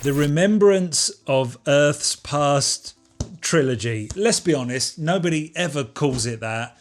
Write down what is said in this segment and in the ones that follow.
The Remembrance of Earth's Past trilogy. Let's be honest, nobody ever calls it that.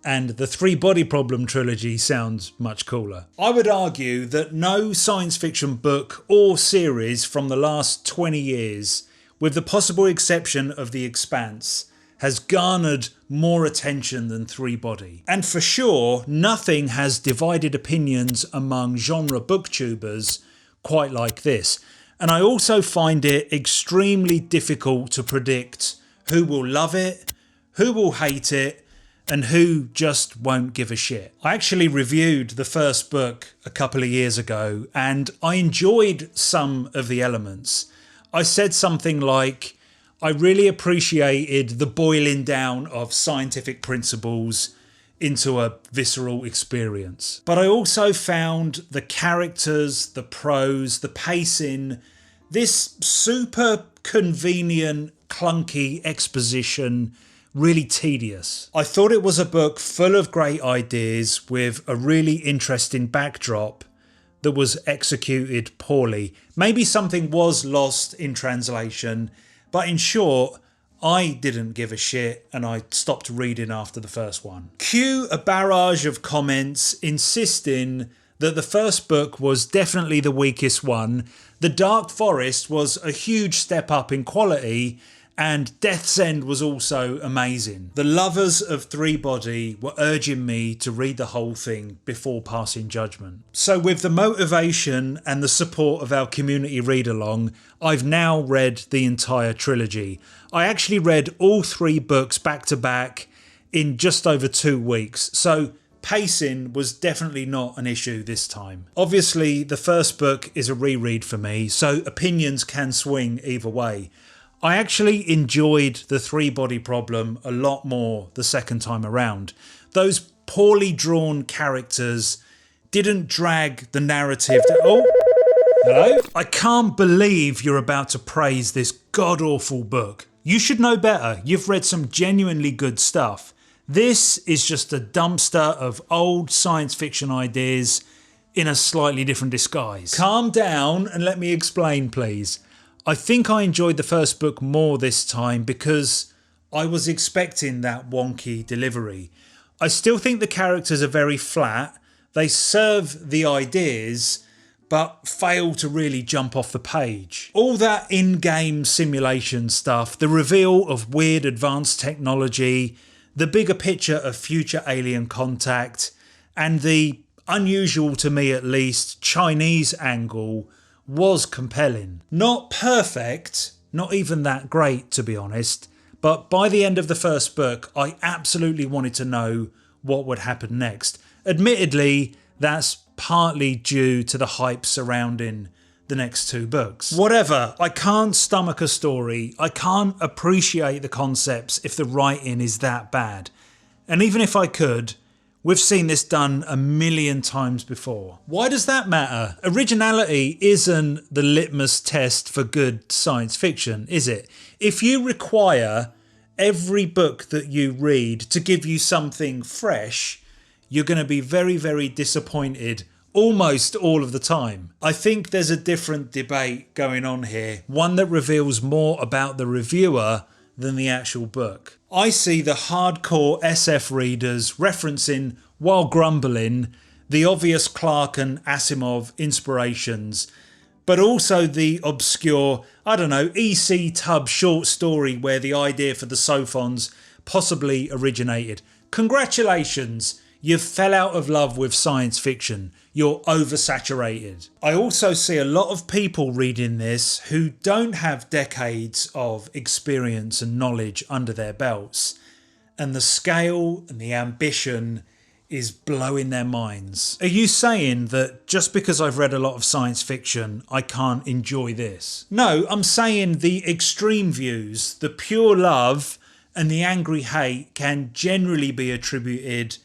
And the Three Body Problem trilogy sounds much cooler. I would argue that no science fiction book or series from the last 20 years, with the possible exception of The Expanse, has garnered more attention than Three Body. And for sure, nothing has divided opinions among genre booktubers quite like this. And I also find it extremely difficult to predict who will love it, who will hate it, and who just won't give a shit. I actually reviewed the first book a couple of years ago and I enjoyed some of the elements. I said something like, I really appreciated the boiling down of scientific principles into a visceral experience. But I also found the characters, the prose, the pacing, this super convenient, clunky exposition really tedious. I thought it was a book full of great ideas with a really interesting backdrop that was executed poorly. Maybe something was lost in translation, but in short, I didn't give a shit and I stopped reading after the first one. Cue a barrage of comments insisting that the first book was definitely the weakest one, The Dark Forest was a huge step up in quality, and Death's End was also amazing. The lovers of Three Body were urging me to read the whole thing before passing judgment. So with the motivation and the support of our community read-along, I've now read the entire trilogy. I actually read all 3 books back to back in just over 2 weeks, so pacing was definitely not an issue this time. Obviously, the first book is a reread for me, so opinions can swing either way. I actually enjoyed the Three Body Problem a lot more the second time around. Those poorly drawn characters didn't drag the narrative to... Oh, hello? I can't believe you're about to praise this god-awful book. You should know better. You've read some genuinely good stuff. This is just a dumpster of old science fiction ideas in a slightly different disguise. Calm down and let me explain, please. I think I enjoyed the first book more this time because I was expecting that wonky delivery. I still think the characters are very flat. They serve the ideas but fail to really jump off the page. All that in-game simulation stuff, the reveal of weird advanced technology, the bigger picture of future alien contact, and the unusual to me at least Chinese angle was compelling. Not perfect, not even that great to be honest, but by the end of the first book I absolutely wanted to know what would happen next. Admittedly, that's partly due to the hype surrounding the next 2 books. Whatever, I can't stomach a story, I can't appreciate the concepts if the writing is that bad. And even if I could, we've seen this done a million times before. Why does that matter? Originality isn't the litmus test for good science fiction, is it? If you require every book that you read to give you something fresh, you're going to be very, very disappointed almost all of the time. I think there's a different debate going on here, one that reveals more about the reviewer than the actual book. I see the hardcore SF readers referencing, while grumbling, the obvious Clarke and Asimov inspirations, but also the obscure, I don't know, E.C. Tubbs short story where the idea for the Sophons possibly originated. Congratulations, you fell out of love with science fiction. You're oversaturated. I also see a lot of people reading this who don't have decades of experience and knowledge under their belts, and the scale and the ambition is blowing their minds. Are you saying that just because I've read a lot of science fiction, I can't enjoy this? No, I'm saying the extreme views, the pure love and the angry hate can generally be attributed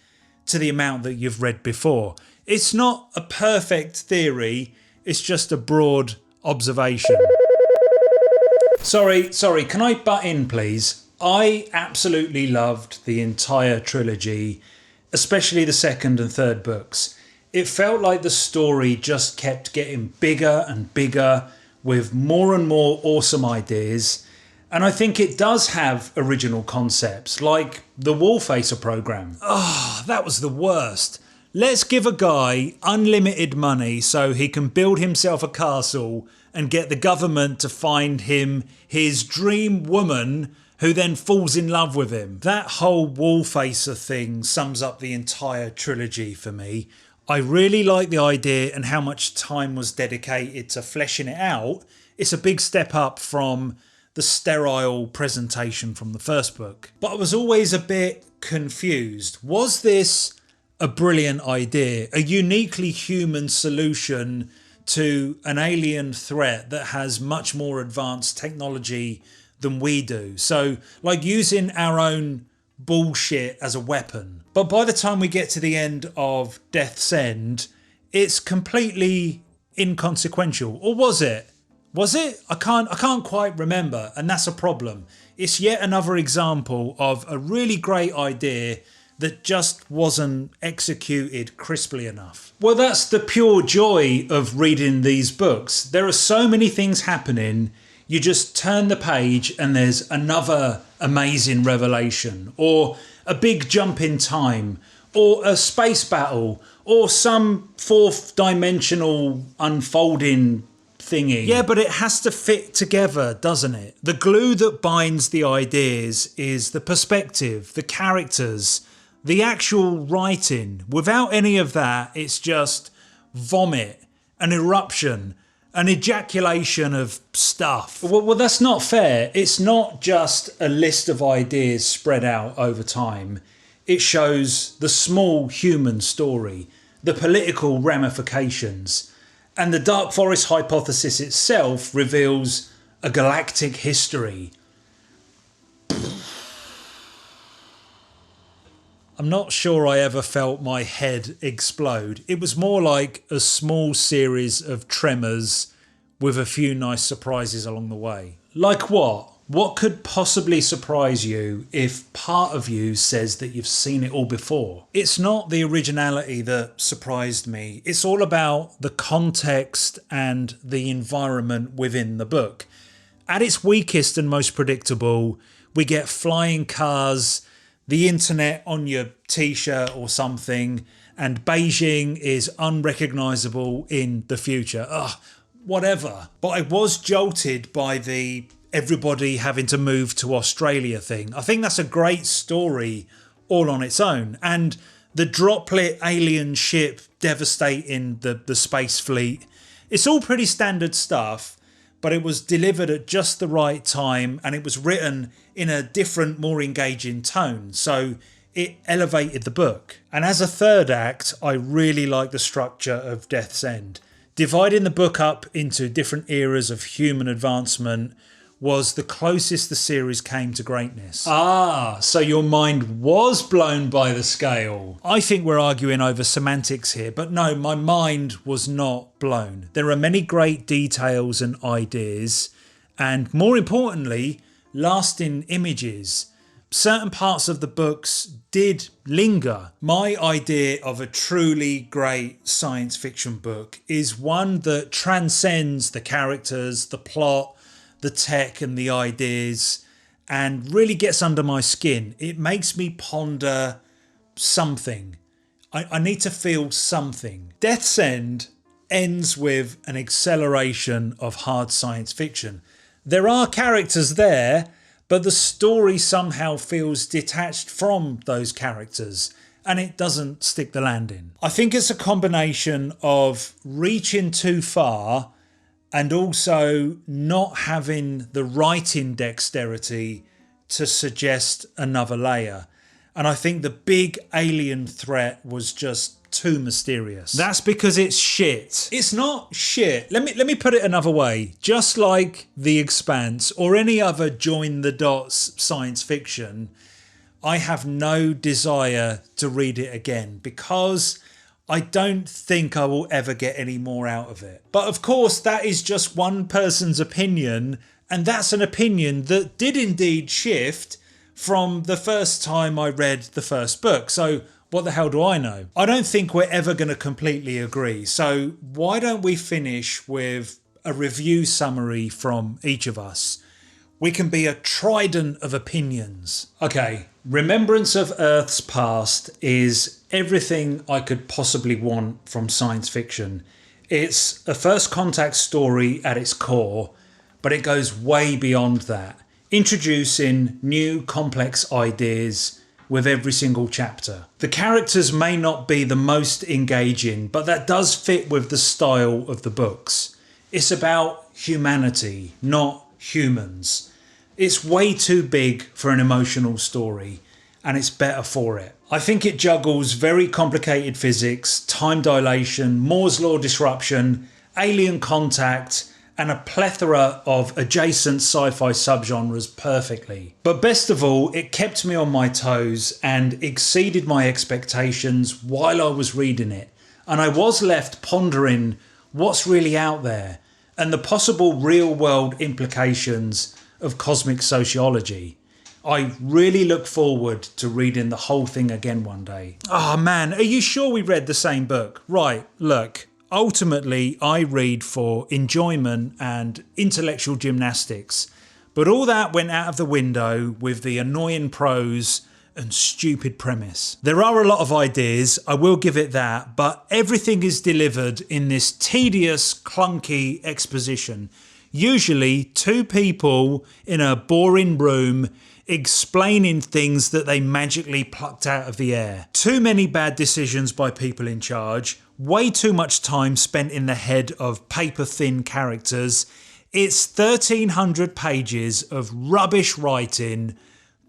to the amount that you've read before. It's not a perfect theory, it's just a broad observation. Sorry, can I butt in please? I absolutely loved the entire trilogy, especially the second and third books. It felt like the story just kept getting bigger and bigger with more and more awesome ideas. And I think it does have original concepts, like the Wallfacer program. Oh, that was the worst. Let's give a guy unlimited money so he can build himself a castle and get the government to find him his dream woman who then falls in love with him. That whole Wallfacer thing sums up the entire trilogy for me. I really like the idea and how much time was dedicated to fleshing it out. It's a big step up from the sterile presentation from the first book. But I was always a bit confused. Was this a brilliant idea, a uniquely human solution to an alien threat that has much more advanced technology than we do? So, like using our own bullshit as a weapon. But by the time we get to the end of Death's End, it's completely inconsequential. Or was it? Was it? I can't quite remember, and that's a problem. It's yet another example of a really great idea that just wasn't executed crisply enough. Well, that's the pure joy of reading these books. There are so many things happening. You just turn the page and there's another amazing revelation, or a big jump in time, or a space battle, or some fourth dimensional unfolding thingy. Yeah, but it has to fit together, doesn't it? The glue that binds the ideas is the perspective, the characters, the actual writing. Without any of that, it's just vomit, an eruption, an ejaculation of stuff. Well, that's not fair. It's not just a list of ideas spread out over time. It shows the small human story, the political ramifications, and the Dark Forest hypothesis itself reveals a galactic history. I'm not sure I ever felt my head explode. It was more like a small series of tremors with a few nice surprises along the way. Like what? What could possibly surprise you if part of you says that you've seen it all before? It's not the originality that surprised me. It's all about the context and the environment within the book. At its weakest and most predictable, we get flying cars, the internet on your t-shirt or something, and Beijing is unrecognisable in the future. Ugh, whatever. But I was jolted by the everybody having to move to Australia thing. I think that's a great story all on its own. And the droplet alien ship devastating the space fleet. It's all pretty standard stuff, but it was delivered at just the right time and it was written in a different, more engaging tone. So it elevated the book. And as a third act, I really like the structure of Death's End. Dividing the book up into different eras of human advancement was the closest the series came to greatness. Ah, so your mind was blown by the scale. I think we're arguing over semantics here, but no, my mind was not blown. There are many great details and ideas, and more importantly, lasting images. Certain parts of the books did linger. My idea of a truly great science fiction book is one that transcends the characters, the plot, the tech and the ideas, and really gets under my skin. It makes me ponder something. I need to feel something. Death's End ends with an acceleration of hard science fiction. There are characters there, but the story somehow feels detached from those characters and it doesn't stick the landing. I think it's a combination of reaching too far and also not having the writing dexterity to suggest another layer. And I think the big alien threat was just too mysterious. That's because it's shit. It's not shit. Let me put it another way. Just like The Expanse or any other join the dots science fiction, I have no desire to read it again because I don't think I will ever get any more out of it. But of course, that is just one person's opinion, and that's an opinion that did indeed shift from the first time I read the first book. So what the hell do I know? I don't think we're ever going to completely agree. So why don't we finish with a review summary from each of us. We can be a trident of opinions. Okay, Remembrance of Earth's Past is everything I could possibly want from science fiction. It's a first contact story at its core, but it goes way beyond that, introducing new complex ideas with every single chapter. The characters may not be the most engaging, but that does fit with the style of the books. It's about humanity, not humans. It's way too big for an emotional story, and it's better for it. I think it juggles very complicated physics, time dilation, Moore's law disruption, alien contact, and a plethora of adjacent sci-fi subgenres perfectly. But best of all, it kept me on my toes and exceeded my expectations while I was reading it. And I was left pondering what's really out there and the possible real-world implications of cosmic sociology. I really look forward to reading the whole thing again one day. Oh man, are you sure we read the same book? Right, look. Ultimately, I read for enjoyment and intellectual gymnastics, but all that went out of the window with the annoying prose and stupid premise. There are a lot of ideas, I will give it that, but everything is delivered in this tedious, clunky exposition. Usually 2 people in a boring room explaining things that they magically plucked out of the air. Too many bad decisions by people in charge. Way too much time spent in the head of paper-thin characters. It's 1,300 pages of rubbish writing,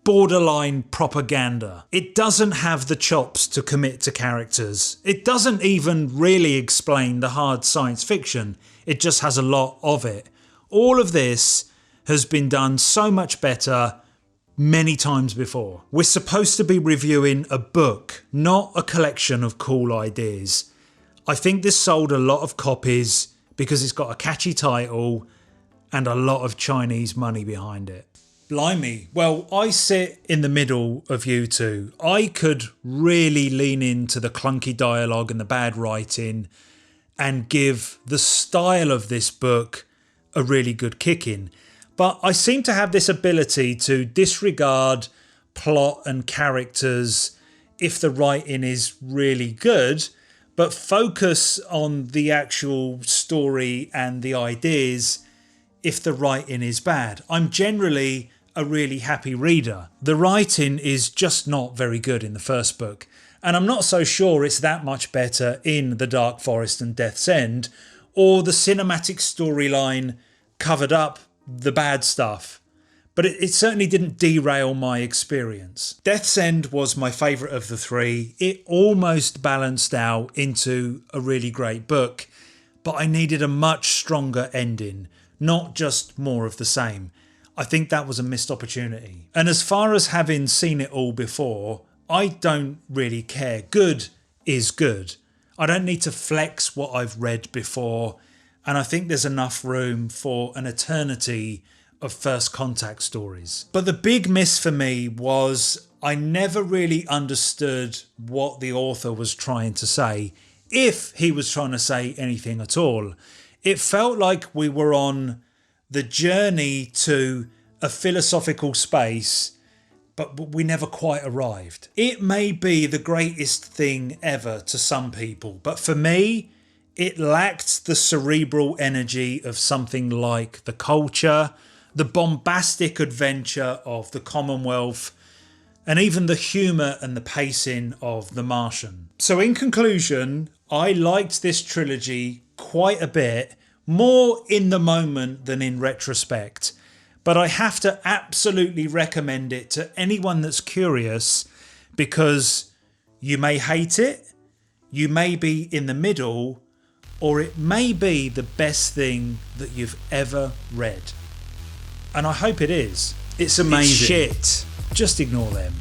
borderline propaganda. It doesn't have the chops to commit to characters. It doesn't even really explain the hard science fiction. It just has a lot of it. All of this has been done so much better many times before. We're supposed to be reviewing a book, not a collection of cool ideas. I think this sold a lot of copies because it's got a catchy title and a lot of Chinese money behind it. Blimey. Well, I sit in the middle of you two. I could really lean into the clunky dialogue and the bad writing and give the style of this book a really good kicking. But I seem to have this ability to disregard plot and characters if the writing is really good, but focus on the actual story and the ideas if the writing is bad. I'm generally a really happy reader. The writing is just not very good in the first book, and I'm not so sure it's that much better in The Dark Forest and Death's End, or the cinematic storyline covered up the bad stuff. But it certainly didn't derail my experience. Death's End was my favourite of the 3. It almost balanced out into a really great book, but I needed a much stronger ending, not just more of the same. I think that was a missed opportunity. And as far as having seen it all before, I don't really care. Good is good. I don't need to flex what I've read before, and I think there's enough room for an eternity of first contact stories. But the big miss for me was I never really understood what the author was trying to say, if he was trying to say anything at all. It felt like we were on the journey to a philosophical space, but we never quite arrived. It may be the greatest thing ever to some people, but for me, it lacked the cerebral energy of something like The Culture, the bombastic adventure of The Commonwealth, and even the humour and the pacing of The Martian. So in conclusion, I liked this trilogy quite a bit, more in the moment than in retrospect, but I have to absolutely recommend it to anyone that's curious, because you may hate it, you may be in the middle, or it may be the best thing that you've ever read. And I hope it is. It's amazing. It's shit. Just ignore them.